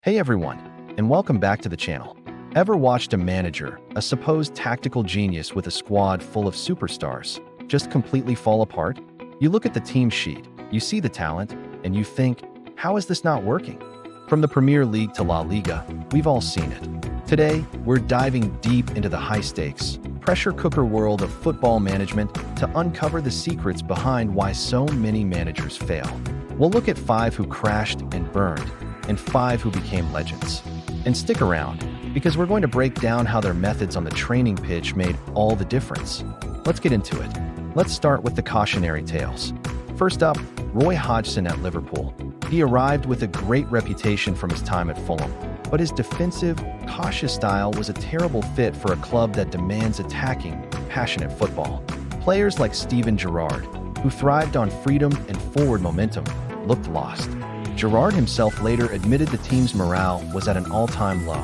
Hey everyone, and welcome back to the channel. Ever watched a manager, a supposed tactical genius with a squad full of superstars, just completely fall apart? You look at the team sheet, you see the talent, and you think, how is this not working? From the Premier League to La Liga, we've all seen it. Today, we're diving deep into the high-stakes, pressure cooker world of football management to uncover the secrets behind why so many managers fail. We'll look at 5 who crashed and burned, and 5 who became legends. And stick around, because we're going to break down how their methods on the training pitch made all the difference. Let's get into it. Let's start with the cautionary tales. First up, Roy Hodgson at Liverpool. He arrived with a great reputation from his time at Fulham, but his defensive, cautious style was a terrible fit for a club that demands attacking, passionate football. Players like Steven Gerrard, who thrived on freedom and forward momentum, looked lost. Gerrard himself later admitted the team's morale was at an all-time low.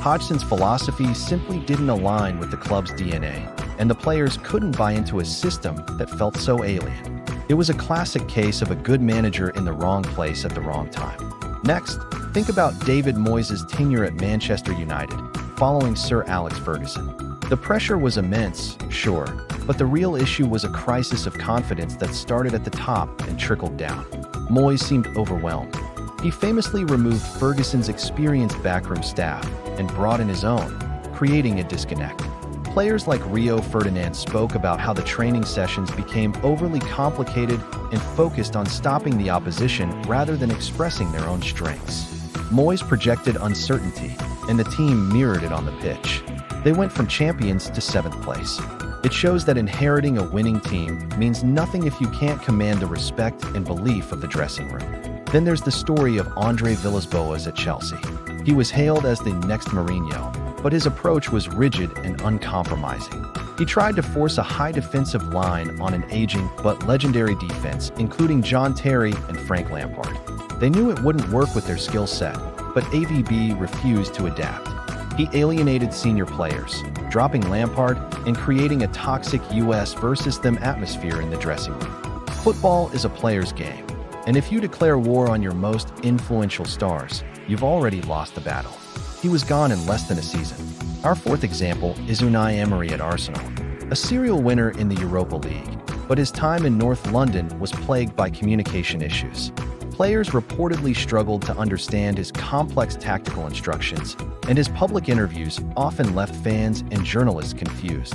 Hodgson's philosophy simply didn't align with the club's DNA, and the players couldn't buy into a system that felt so alien. It was a classic case of a good manager in the wrong place at the wrong time. Next, think about David Moyes' tenure at Manchester United, following Sir Alex Ferguson. The pressure was immense, sure, but the real issue was a crisis of confidence that started at the top and trickled down. Moyes seemed overwhelmed. He famously removed Ferguson's experienced backroom staff and brought in his own, creating a disconnect. Players like Rio Ferdinand spoke about how the training sessions became overly complicated and focused on stopping the opposition rather than expressing their own strengths. Moyes projected uncertainty, and the team mirrored it on the pitch. They went from champions to 7th place. It shows that inheriting a winning team means nothing if you can't command the respect and belief of the dressing room. Then there's the story of Andre Villas-Boas at Chelsea. He was hailed as the next Mourinho, but his approach was rigid and uncompromising. He tried to force a high defensive line on an aging but legendary defense, including John Terry and Frank Lampard. They knew it wouldn't work with their skill set, but AVB refused to adapt. He alienated senior players, dropping Lampard and creating a toxic US versus them atmosphere in the dressing room. Football is a player's game, and if you declare war on your most influential stars, you've already lost the battle. He was gone in less than a season. Our 4th example is Unai Emery at Arsenal, a serial winner in the Europa League, but his time in North London was plagued by communication issues. Players reportedly struggled to understand his complex tactical instructions, and his public interviews often left fans and journalists confused.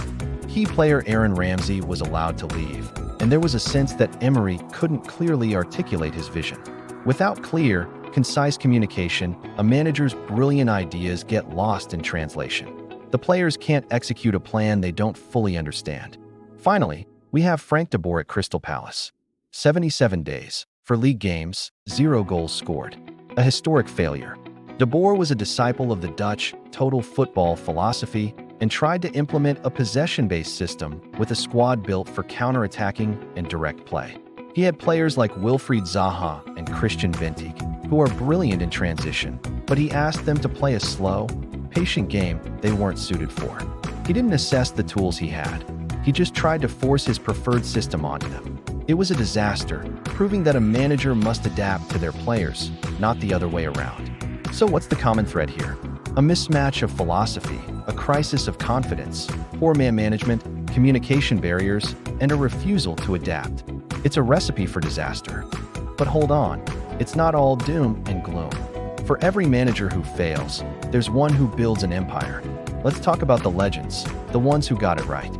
Key player Aaron Ramsey was allowed to leave, and there was a sense that Emery couldn't clearly articulate his vision. Without clear, concise communication, a manager's brilliant ideas get lost in translation. The players can't execute a plan they don't fully understand. Finally, we have Frank de Boer at Crystal Palace. 77 days. For league games, 0 goals scored. A historic failure. De Boer was a disciple of the Dutch total football philosophy and tried to implement a possession-based system with a squad built for counter-attacking and direct play. He had players like Wilfried Zaha and Christian Ventig, who are brilliant in transition, but he asked them to play a slow, patient game they weren't suited for. He didn't assess the tools he had. He just tried to force his preferred system onto them. It was a disaster, proving that a manager must adapt to their players, not the other way around. So what's the common thread here? A mismatch of philosophy, a crisis of confidence, poor man management, communication barriers, and a refusal to adapt. It's a recipe for disaster. But hold on, it's not all doom and gloom. For every manager who fails, there's one who builds an empire. Let's talk about the legends, the ones who got it right.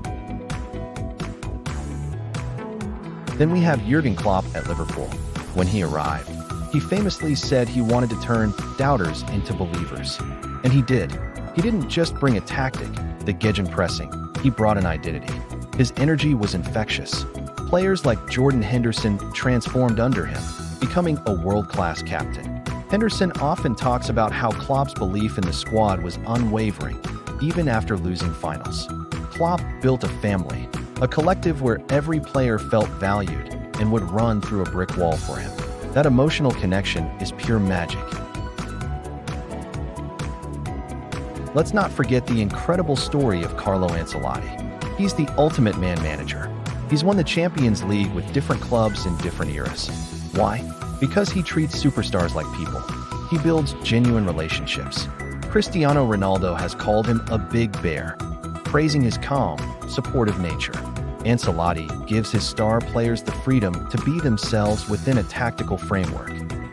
Then we have Jurgen Klopp at Liverpool. When he arrived, he famously said he wanted to turn doubters into believers. And he did. He didn't just bring a tactic, the gegenpressing. He brought an identity. His energy was infectious. Players like Jordan Henderson transformed under him, becoming a world-class captain. Henderson often talks about how Klopp's belief in the squad was unwavering, even after losing finals. Klopp built a family, a collective where every player felt valued and would run through a brick wall for him. That emotional connection is pure magic. Let's not forget the incredible story of Carlo Ancelotti. He's the ultimate man manager. He's won the Champions League with different clubs in different eras. Why? Because he treats superstars like people. He builds genuine relationships. Cristiano Ronaldo has called him a big bear, praising his calm, supportive nature. Ancelotti gives his star players the freedom to be themselves within a tactical framework.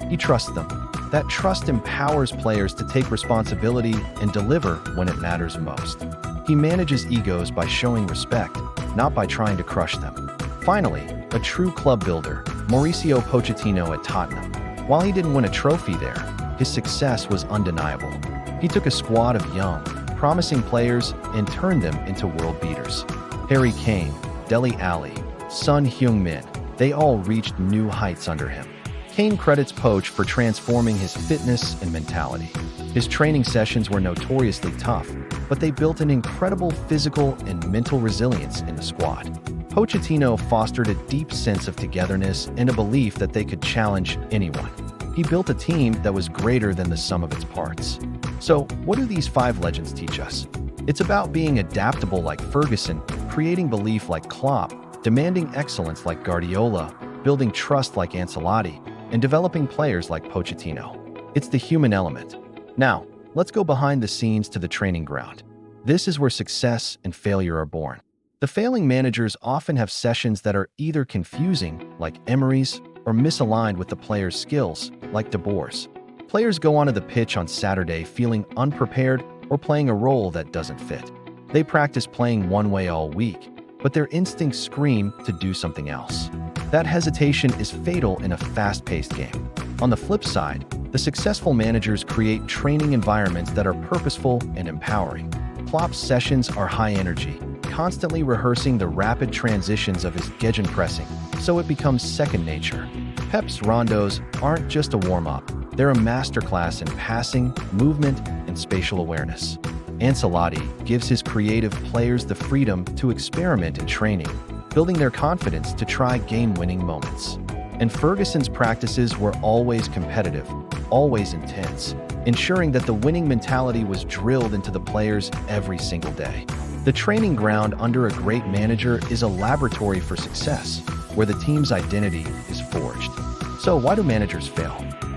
He trusts them. That trust empowers players to take responsibility and deliver when it matters most. He manages egos by showing respect, not by trying to crush them. Finally, a true club builder, Mauricio Pochettino at Tottenham. While he didn't win a trophy there, his success was undeniable. He took a squad of young, promising players and turned them into world beaters. Harry Kane, Dele Alli, Son Heung-min, they all reached new heights under him. Kane credits Poch for transforming his fitness and mentality. His training sessions were notoriously tough, but they built an incredible physical and mental resilience in the squad. Pochettino fostered a deep sense of togetherness and a belief that they could challenge anyone. He built a team that was greater than the sum of its parts. So, what do these 5 legends teach us? It's about being adaptable like Ferguson, creating belief like Klopp, demanding excellence like Guardiola, building trust like Ancelotti, and developing players like Pochettino. It's the human element. Now, let's go behind the scenes to the training ground. This is where success and failure are born. The failing managers often have sessions that are either confusing, like Emery's, or misaligned with the players' skills, like De Boer's. Players go onto the pitch on Saturday feeling unprepared or playing a role that doesn't fit. They practice playing one way all week, but their instincts scream to do something else. That hesitation is fatal in a fast-paced game. On the flip side, the successful managers create training environments that are purposeful and empowering. Klopp's sessions are high energy, constantly rehearsing the rapid transitions of his gegenpressing, so it becomes second nature. Pep's rondos aren't just a warm-up, they're a masterclass in passing, movement, and spatial awareness. Ancelotti gives his creative players the freedom to experiment in training, building their confidence to try game-winning moments. And Ferguson's practices were always competitive, always intense, ensuring that the winning mentality was drilled into the players every single day. The training ground under a great manager is a laboratory for success, where the team's identity is forged. So why do managers fail?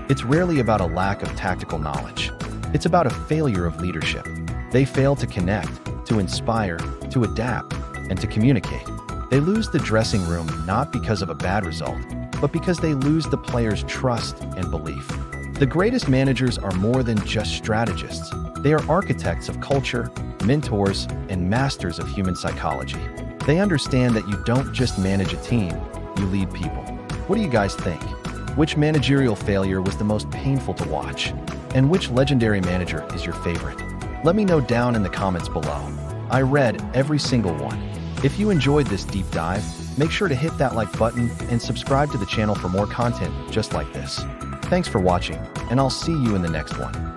It's rarely about a lack of tactical knowledge. It's about a failure of leadership. They fail to connect, to inspire, to adapt, and to communicate. They lose the dressing room not because of a bad result, but because they lose the players' trust and belief. The greatest managers are more than just strategists. They are architects of culture, mentors, and masters of human psychology. They understand that you don't just manage a team, you lead people. What do you guys think? Which managerial failure was the most painful to watch? And which legendary manager is your favorite? Let me know down in the comments below. I read every single one. If you enjoyed this deep dive, make sure to hit that like button and subscribe to the channel for more content just like this. Thanks for watching, and I'll see you in the next one.